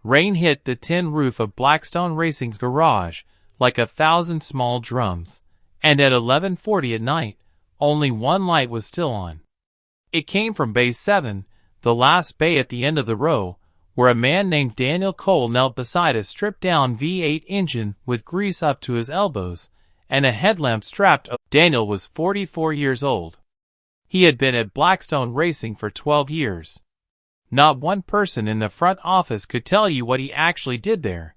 Rain hit the tin roof of Blackstone Racing's garage like 1,000 small drums, and at 11:40 at night, only one light was still on. It came from Bay 7, the last bay at the end of the row, where a man named Daniel Cole knelt beside a stripped-down V8 engine with grease up to his elbows and a headlamp strapped up. Daniel was 44 years old. He had been at Blackstone Racing for 12 years. Not one person in the front office could tell you what he actually did there.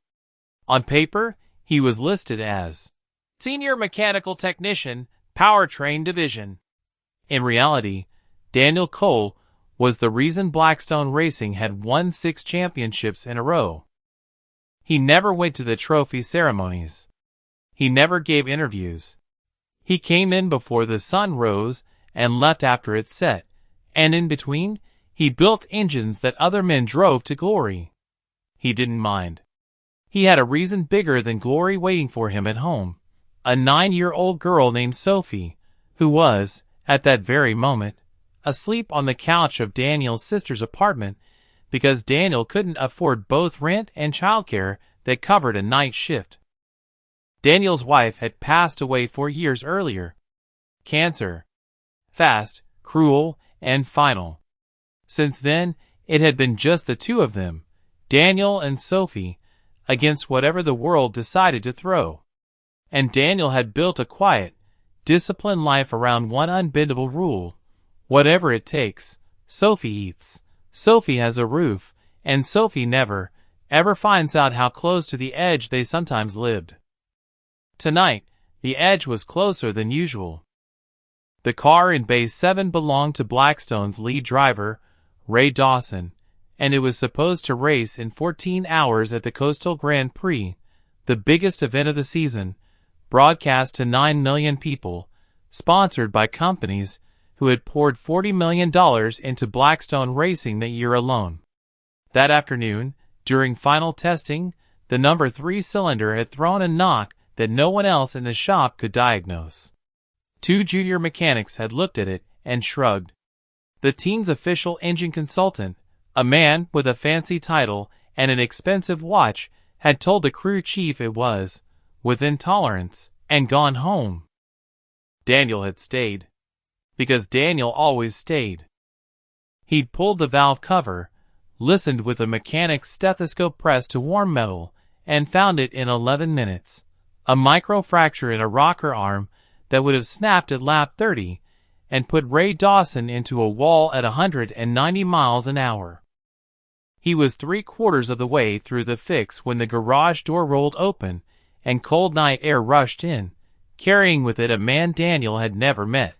On paper, he was listed as Senior Mechanical Technician, Powertrain Division. In reality, Daniel Cole was the reason Blackstone Racing had won 6 championships in a row. He never went to the trophy ceremonies. He never gave interviews. He came in before the sun rose and left after it set, and in between, he built engines that other men drove to glory. He didn't mind. He had a reason bigger than glory waiting for him at home. A 9-year-old girl named Sophie, who was, at that very moment, asleep on the couch of Daniel's sister's apartment because Daniel couldn't afford both rent and childcare that covered a night shift. Daniel's wife had passed away 4 years earlier. Cancer. Fast, cruel, and final. Since then, it had been just the two of them, Daniel and Sophie, against whatever the world decided to throw. And Daniel had built a quiet, disciplined life around one unbendable rule. Whatever it takes, Sophie eats, Sophie has a roof, and Sophie never, ever finds out how close to the edge they sometimes lived. Tonight, the edge was closer than usual. The car in Bay 7 belonged to Blackstone's lead driver, Ray Dawson, and it was supposed to race in 14 hours at the Coastal Grand Prix, the biggest event of the season, broadcast to 9 million people, sponsored by companies who had poured $40 million into Blackstone Racing that year alone. That afternoon, during final testing, the number 3 cylinder had thrown a knock that no one else in the shop could diagnose. 2 junior mechanics had looked at it and shrugged. The team's official engine consultant, a man with a fancy title and an expensive watch, had told the crew chief it was within tolerance and gone home. Daniel had stayed. Because Daniel always stayed. He'd pulled the valve cover, listened with a mechanic's stethoscope pressed to warm metal, and found it in 11 minutes. A microfracture in a rocker arm that would have snapped at lap 30 and put Ray Dawson into a wall at 190 miles an hour. He was 3/4 of the way through the fix when the garage door rolled open and cold night air rushed in, carrying with it a man Daniel had never met.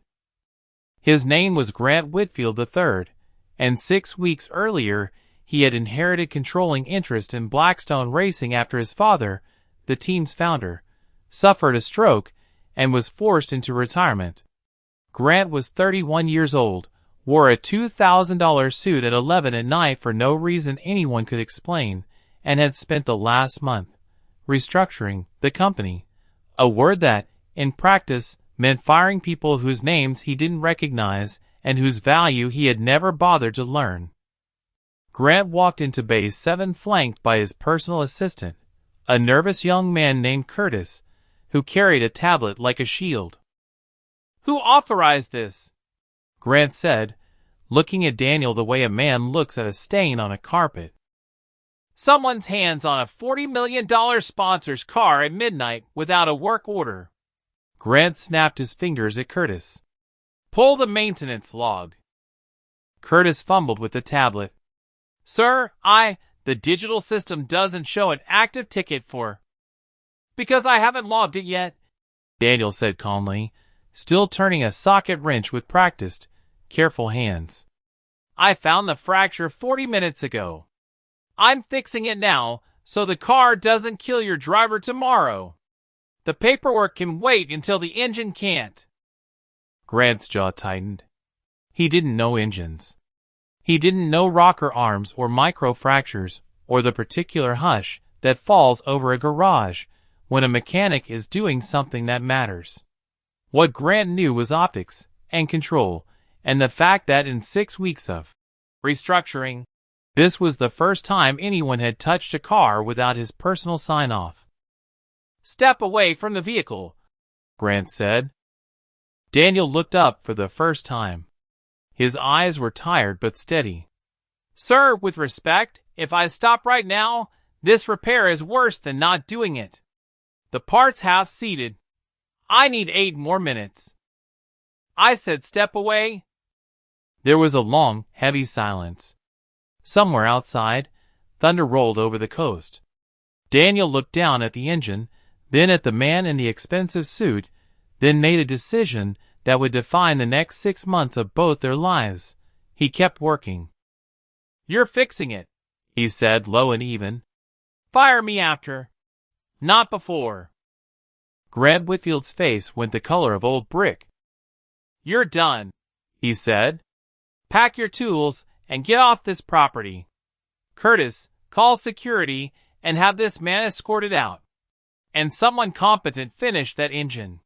His name was Grant Whitfield III, and 6 weeks earlier he had inherited controlling interest in Blackstone Racing after his father, the team's founder, suffered a stroke and was forced into retirement. Grant was 31 years old, wore a $2,000 suit at 11 at night for no reason anyone could explain, and had spent the last month restructuring the company, a word that, in practice, meant firing people whose names he didn't recognize and whose value he had never bothered to learn. Grant walked into Bay 7 flanked by his personal assistant, a nervous young man named Curtis, who carried a tablet like a shield. "Who authorized this?" Grant said, looking at Daniel the way a man looks at a stain on a carpet. "Someone's hands on a $40 million sponsor's car at midnight without a work order." Grant snapped his fingers at Curtis. "Pull the maintenance log." Curtis fumbled with the tablet. "Sir, the digital system doesn't show an active ticket for..." "Because I haven't logged it yet," Daniel said calmly, still turning a socket wrench with practiced, careful hands. "I found the fracture 40 minutes ago. I'm fixing it now, so the car doesn't kill your driver tomorrow. The paperwork can wait until the engine can't." Grant's jaw tightened. He didn't know engines. He didn't know rocker arms or microfractures or the particular hush that falls over a garage when a mechanic is doing something that matters. What Grant knew was optics and control, and the fact that in 6 weeks of restructuring, This was the first time anyone had touched a car without his personal sign-off. "Step away from the vehicle," Grant said. Daniel looked up for the first time. His eyes were tired but steady. "Sir, with respect, if I stop right now, this repair is worse than not doing it. The part's half-seated. I need 8 more minutes. I said step away." There was a long, heavy silence. Somewhere outside, thunder rolled over the coast. Daniel looked down at the engine, then at the man in the expensive suit, then made a decision that would define the next 6 months of both their lives. He kept working. "You're fixing it," he said, low and even. "Fire me after. Not before." Grant Whitfield's face went the color of old brick. "You're done," he said. "Pack your tools and get off this property. Curtis, call security and have this man escorted out. And someone competent finish that engine."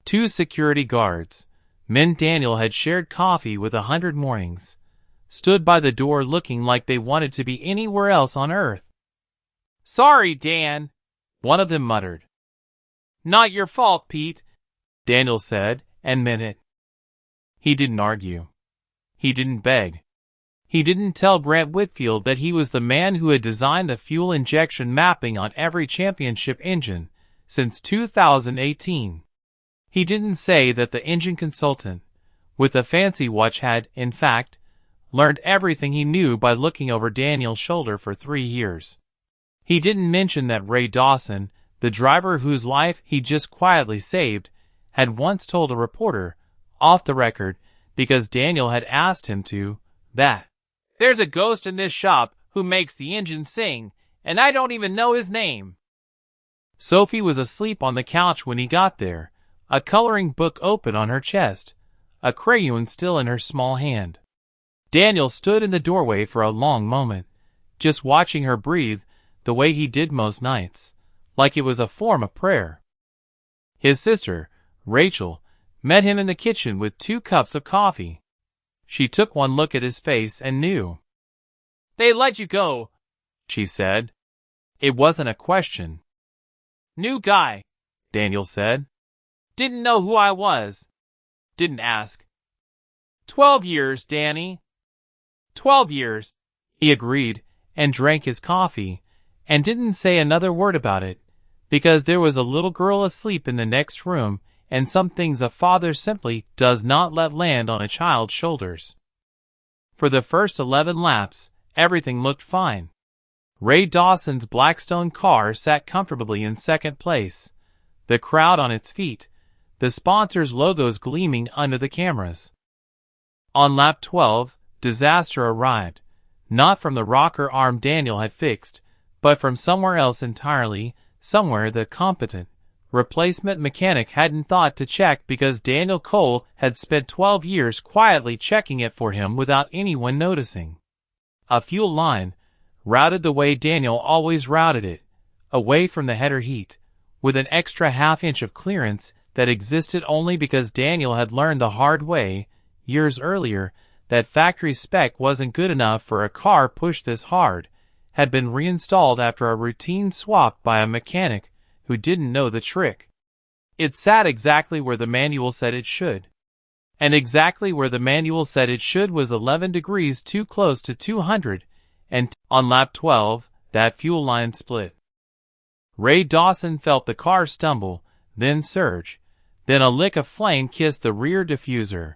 2 security guards, men Daniel had shared coffee with 100 mornings, stood by the door looking like they wanted to be anywhere else on earth. "Sorry, Dan," one of them muttered. "Not your fault, Pete," Daniel said, and meant it. He didn't argue. He didn't beg. He didn't tell Grant Whitfield that he was the man who had designed the fuel injection mapping on every championship engine since 2018. He didn't say that the engine consultant with the fancy watch had, in fact, learned everything he knew by looking over Daniel's shoulder for 3 years. He didn't mention that Ray Dawson, the driver whose life he just quietly saved, had once told a reporter, off the record, because Daniel had asked him to, that "There's a ghost in this shop who makes the engine sing, and I don't even know his name." Sophie was asleep on the couch when he got there, a coloring book open on her chest, a crayon still in her small hand. Daniel stood in the doorway for a long moment, just watching her breathe the way he did most nights, like it was a form of prayer. His sister, Rachel, met him in the kitchen with 2 cups of coffee. She took one look at his face and knew. "They let you go," she said. It wasn't a question. "New guy," Daniel said. "Didn't know who I was. Didn't ask." 12 years, Danny." 12 years, he agreed, and drank his coffee, and didn't say another word about it, because there was a little girl asleep in the next room, and some things a father simply does not let land on a child's shoulders. For the first 11 laps, everything looked fine. Ray Dawson's Blackstone car sat comfortably in second place, the crowd on its feet, the sponsors' logos gleaming under the cameras. On lap 12, disaster arrived, not from the rocker arm Daniel had fixed, but from somewhere else entirely, somewhere the competent replacement mechanic hadn't thought to check because Daniel Cole had spent 12 years quietly checking it for him without anyone noticing. A fuel line, routed the way Daniel always routed it, away from the header heat, with an extra half-inch of clearance that existed only because Daniel had learned the hard way, years earlier, that factory spec wasn't good enough for a car pushed this hard, had been reinstalled after a routine swap by a mechanic who didn't know the trick. It sat exactly where the manual said it should. And exactly where the manual said it should was 11 degrees too close to 200, and on lap 12, that fuel line split. Ray Dawson felt the car stumble, then surge, then a lick of flame kissed the rear diffuser.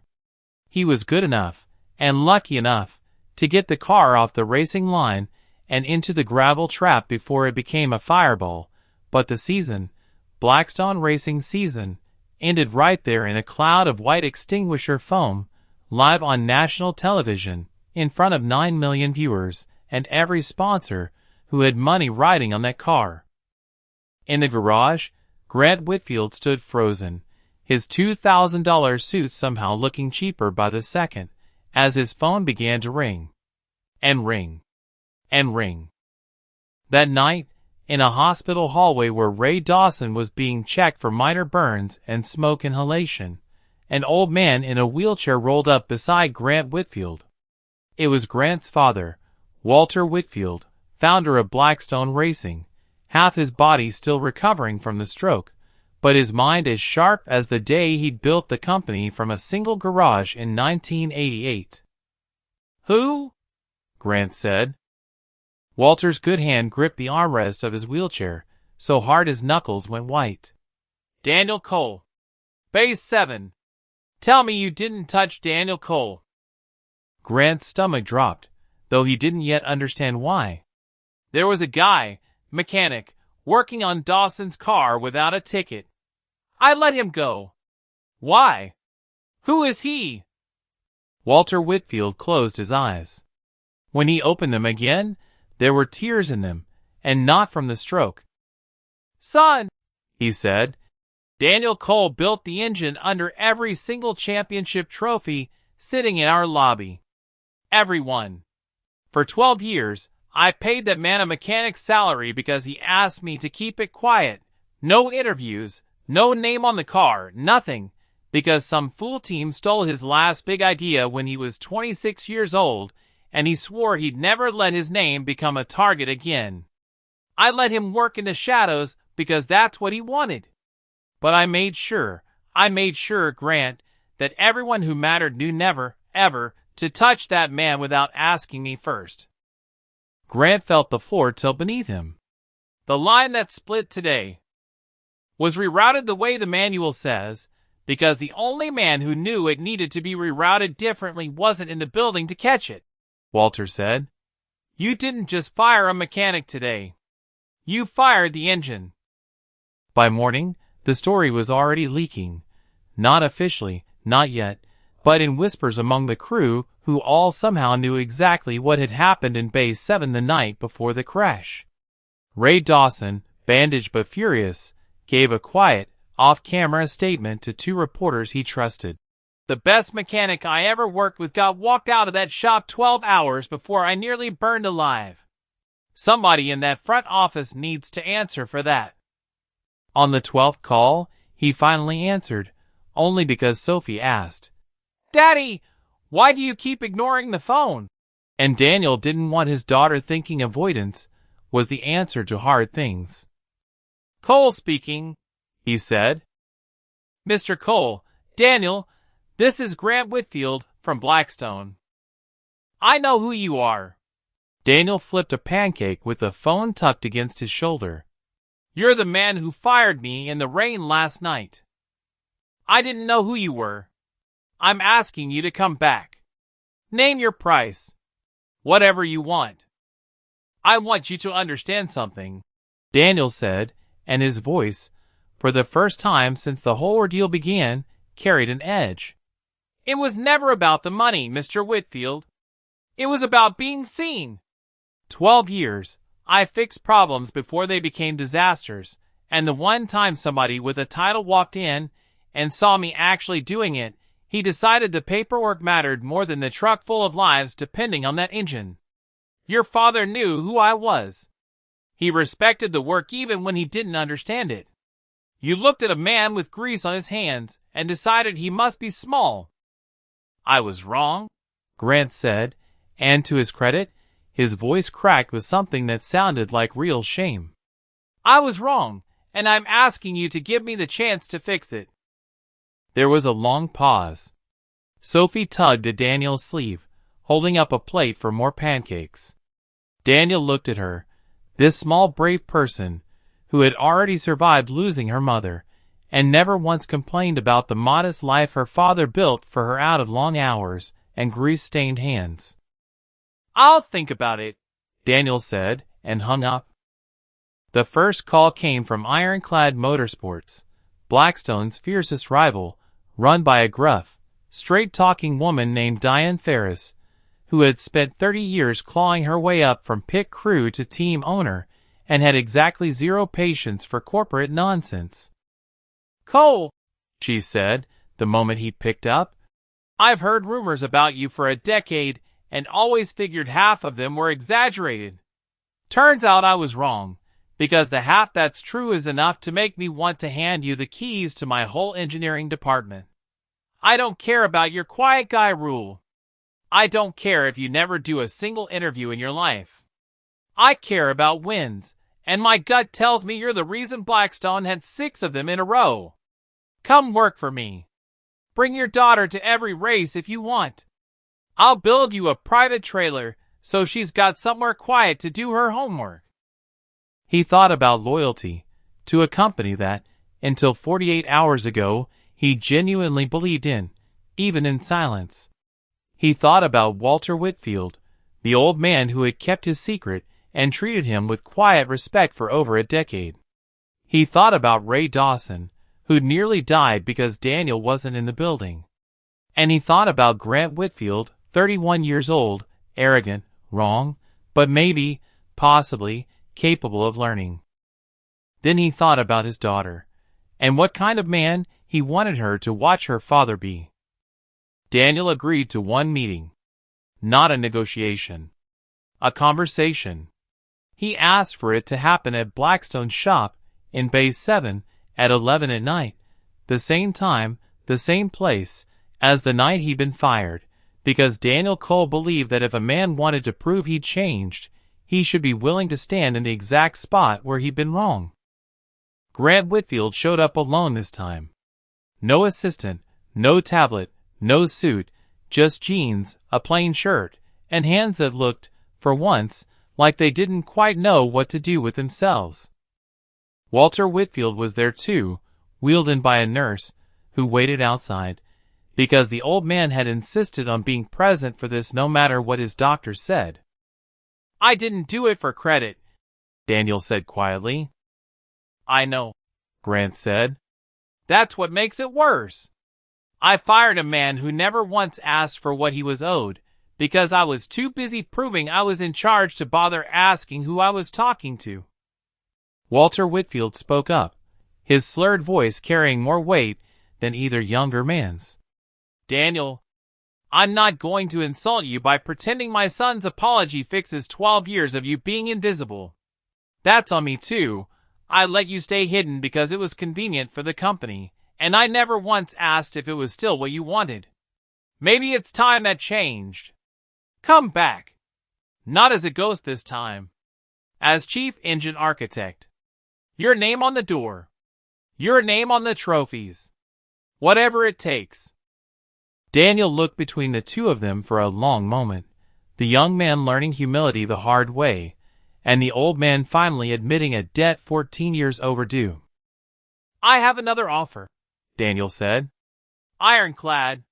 He was good enough, and lucky enough, to get the car off the racing line and into the gravel trap before it became a fireball, but the season, Blackstone racing season, ended right there in a cloud of white extinguisher foam, live on national television, in front of 9 million viewers, and every sponsor who had money riding on that car. In the garage, Grant Whitfield stood frozen, his $2,000 suit somehow looking cheaper by the second, as his phone began to ring. And ring. And ring. That night, in a hospital hallway where Ray Dawson was being checked for minor burns and smoke inhalation, an old man in a wheelchair rolled up beside Grant Whitfield. It was Grant's father, Walter Whitfield, founder of Blackstone Racing, half his body still recovering from the stroke, but his mind as sharp as the day he'd built the company from a single garage in 1988. "Who?" Grant said. Walter's good hand gripped the armrest of his wheelchair, so hard his knuckles went white. "Daniel Cole. Base 7. Tell me you didn't touch Daniel Cole." Grant's stomach dropped, though he didn't yet understand why. "There was a guy, mechanic, working on Dawson's car without a ticket. I let him go." "Why? Who is he?" Walter Whitfield closed his eyes. When he opened them again, there were tears in them, and not from the stroke. "Son," he said, "Daniel Cole built the engine under every single championship trophy sitting in our lobby. Every one. For 12 years, I paid that man a mechanic's salary because he asked me to keep it quiet. No interviews, no name on the car, nothing, because some fool team stole his last big idea when he was 26 years old, and he swore he'd never let his name become a target again. I let him work in the shadows because that's what he wanted. But I made sure, Grant, that everyone who mattered knew never, ever, to touch that man without asking me first." Grant felt the floor tilt beneath him. "The line that split today was rerouted the way the manual says, because the only man who knew it needed to be rerouted differently wasn't in the building to catch it," Walter said. "You didn't just fire a mechanic today. You fired the engine." By morning, the story was already leaking. Not officially, not yet, but in whispers among the crew who all somehow knew exactly what had happened in Base 7 the night before the crash. Ray Dawson, bandaged but furious, gave a quiet, off-camera statement to 2 reporters he trusted. "The best mechanic I ever worked with got walked out of that shop 12 hours before I nearly burned alive. Somebody in that front office needs to answer for that." On the 12th call, he finally answered, only because Sophie asked, "Daddy, why do you keep ignoring the phone?" And Daniel didn't want his daughter thinking avoidance was the answer to hard things. "Cole speaking," he said. "Mr. Cole, Daniel, this is Grant Whitfield from Blackstone. I know who you are." Daniel flipped a pancake with the phone tucked against his shoulder. "You're the man who fired me in the rain last night. I didn't know who you were. I'm asking you to come back. Name your price. Whatever you want. I want you to understand something," Daniel said, and his voice, for the first time since the whole ordeal began, carried an edge. "It was never about the money, Mr. Whitfield. It was about being seen. 12 years, I fixed problems before they became disasters, and the one time somebody with a title walked in and saw me actually doing it, he decided the paperwork mattered more than the truck full of lives depending on that engine. Your father knew who I was. He respected the work even when he didn't understand it. You looked at a man with grease on his hands and decided he must be small." "I was wrong," Grant said, and to his credit, his voice cracked with something that sounded like real shame. "I was wrong, and I'm asking you to give me the chance to fix it." There was a long pause. Sophie tugged at Daniel's sleeve, holding up a plate for more pancakes. Daniel looked at her, this small brave person, who had already survived losing her mother, and never once complained about the modest life her father built for her out of long hours and grease-stained hands. "I'll think about it," Daniel said, and hung up. The first call came from Ironclad Motorsports, Blackstone's fiercest rival, run by a gruff, straight-talking woman named Diane Ferris, who had spent 30 years clawing her way up from pit crew to team owner and had exactly 0 patience for corporate nonsense. "Cole," she said, the moment he picked up, "I've heard rumors about you for a decade and always figured half of them were exaggerated. Turns out I was wrong, because the half that's true is enough to make me want to hand you the keys to my whole engineering department. I don't care about your quiet guy rule. I don't care if you never do a single interview in your life. I care about wins, and my gut tells me you're the reason Blackstone had 6 of them in a row. Come work for me. Bring your daughter to every race if you want. I'll build you a private trailer so she's got somewhere quiet to do her homework. He thought about loyalty to a company that, until 48 hours ago, he genuinely believed in, even in silence. He thought about Walter Whitfield, the old man who had kept his secret and treated him with quiet respect for over a decade. He thought about Ray Dawson, who'd nearly died because Daniel wasn't in the building. And he thought about Grant Whitfield, 31 years old, arrogant, wrong, but maybe, possibly, capable of learning. Then he thought about his daughter, and what kind of man he wanted her to watch her father be. Daniel agreed to one meeting. Not a negotiation. A conversation. He asked for it to happen at Blackstone's shop in Bay 7 at 11 at night, the same time, the same place, as the night he'd been fired, because Daniel Cole believed that if a man wanted to prove he'd changed, he should be willing to stand in the exact spot where he'd been wrong. Grant Whitfield showed up alone this time. No assistant, no tablet, no suit, just jeans, a plain shirt, and hands that looked, for once, like they didn't quite know what to do with themselves. Walter Whitfield was there too, wheeled in by a nurse, who waited outside, because the old man had insisted on being present for this no matter what his doctor said. I didn't do it for credit, Daniel said quietly. I know, Grant said. That's what makes it worse. I fired a man who never once asked for what he was owed, because I was too busy proving I was in charge to bother asking who I was talking to. Walter Whitfield spoke up, his slurred voice carrying more weight than either younger man's. Daniel, I'm not going to insult you by pretending my son's apology fixes 12 years of you being invisible. That's on me too. I let you stay hidden because it was convenient for the company, and I never once asked if it was still what you wanted. Maybe it's time that changed. Come back. Not as a ghost this time. As chief engine architect. Your name on the door. Your name on the trophies. Whatever it takes. Daniel looked between the two of them for a long moment, the young man learning humility the hard way, and the old man finally admitting a debt 14 years overdue. I have another offer, Daniel said. Ironclad.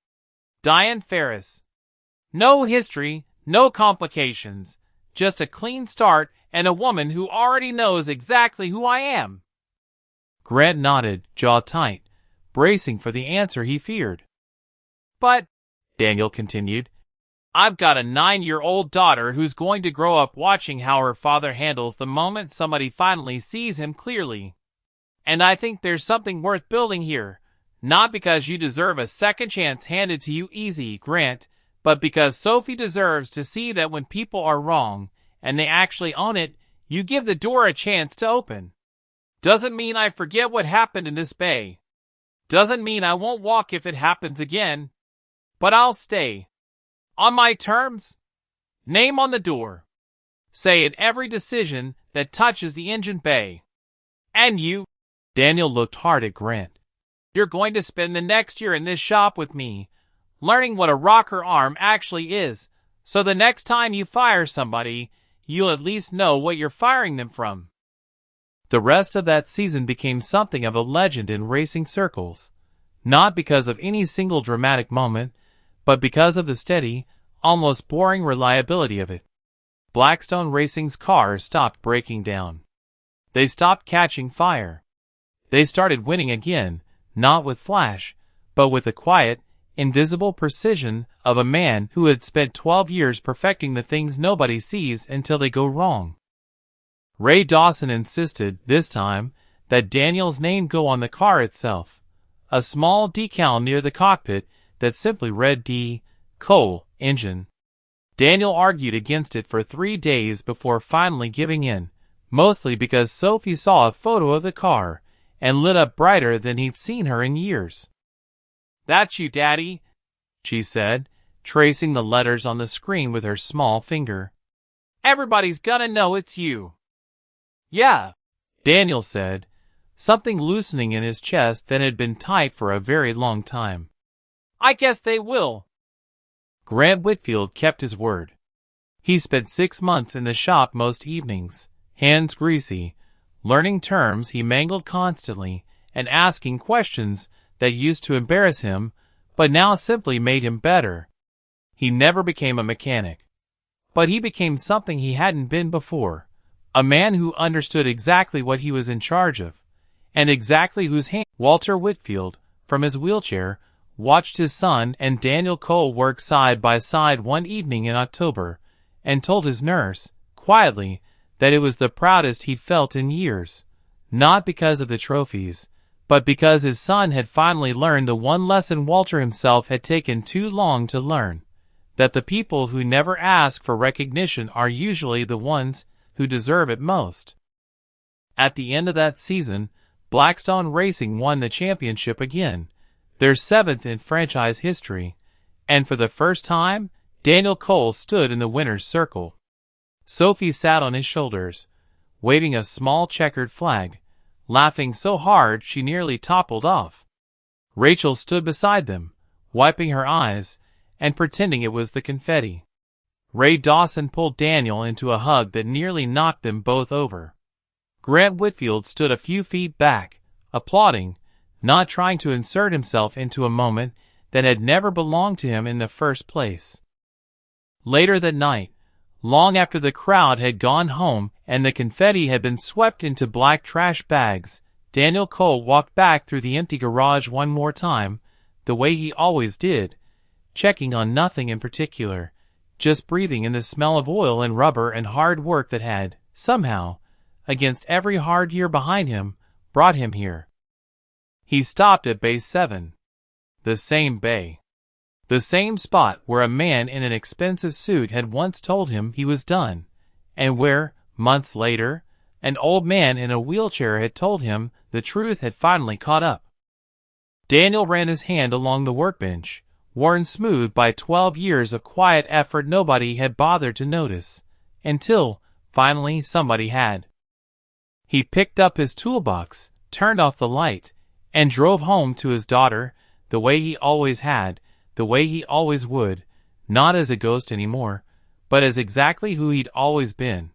Diane Ferris. No history, no complications, just a clean start and a woman who already knows exactly who I am. Grant nodded, jaw tight, bracing for the answer he feared. But, Daniel continued, I've got a 9-year-old daughter who's going to grow up watching how her father handles the moment somebody finally sees him clearly. And I think there's something worth building here, not because you deserve a second chance handed to you easy, Grant, but because Sophie deserves to see that when people are wrong, and they actually own it, you give the door a chance to open. Doesn't mean I forget what happened in this bay. Doesn't mean I won't walk if it happens again. But I'll stay. On my terms. Name on the door. Say in every decision that touches the engine bay. And you, Daniel looked hard at Grant. You're going to spend the next year in this shop with me, learning what a rocker arm actually is, so the next time you fire somebody, you'll at least know what you're firing them from. The rest of that season became something of a legend in racing circles, not because of any single dramatic moment, but because of the steady, almost boring reliability of it. Blackstone Racing's cars stopped breaking down. They stopped catching fire. They started winning again, not with flash, but with the quiet, invisible precision of a man who had spent 12 years perfecting the things nobody sees until they go wrong. Ray Dawson insisted, this time, that Daniel's name go on the car itself, a small decal near the cockpit that simply read D. Cole, engine. Daniel argued against it for 3 days before finally giving in, mostly because Sophie saw a photo of the car and lit up brighter than he'd seen her in years. That's you, Daddy, she said, tracing the letters on the screen with her small finger. "Everybody's gonna know it's you." "Yeah," Daniel said, something loosening in his chest that had been tight for a very long time. "I guess they will." Grant Whitfield kept his word. He spent 6 months in the shop most evenings, hands greasy, learning terms he mangled constantly and asking questions that used to embarrass him but now simply made him better. He never became a mechanic, but he became something he hadn't been before, a man who understood exactly what he was in charge of, and exactly whose hand. Walter Whitfield, from his wheelchair, watched his son and Daniel Cole work side by side one evening in October, and told his nurse, quietly, that it was the proudest he'd felt in years, not because of the trophies, but because his son had finally learned the one lesson Walter himself had taken too long to learn, that the people who never ask for recognition are usually the ones who deserve it most. At the end of that season, Blackstone Racing won the championship again, their 7th in franchise history, and for the first time, Daniel Cole stood in the winner's circle. Sophie sat on his shoulders, waving a small checkered flag, laughing so hard she nearly toppled off. Rachel stood beside them, wiping her eyes and pretending it was the confetti. Ray Dawson pulled Daniel into a hug that nearly knocked them both over. Grant Whitfield stood a few feet back, applauding, not trying to insert himself into a moment that had never belonged to him in the first place. Later that night, long after the crowd had gone home and the confetti had been swept into black trash bags, Daniel Cole walked back through the empty garage one more time, the way he always did, checking on nothing in particular, just breathing in the smell of oil and rubber and hard work that had, somehow, against every hard year behind him, brought him here. He stopped at Bay 7. The same bay. The same spot where a man in an expensive suit had once told him he was done, and where, months later, an old man in a wheelchair had told him the truth had finally caught up. Daniel ran his hand along the workbench, worn smooth by 12 years of quiet effort nobody had bothered to notice, until, finally, somebody had. He picked up his toolbox, turned off the light, and drove home to his daughter, the way he always had, the way he always would, not as a ghost anymore, but as exactly who he'd always been.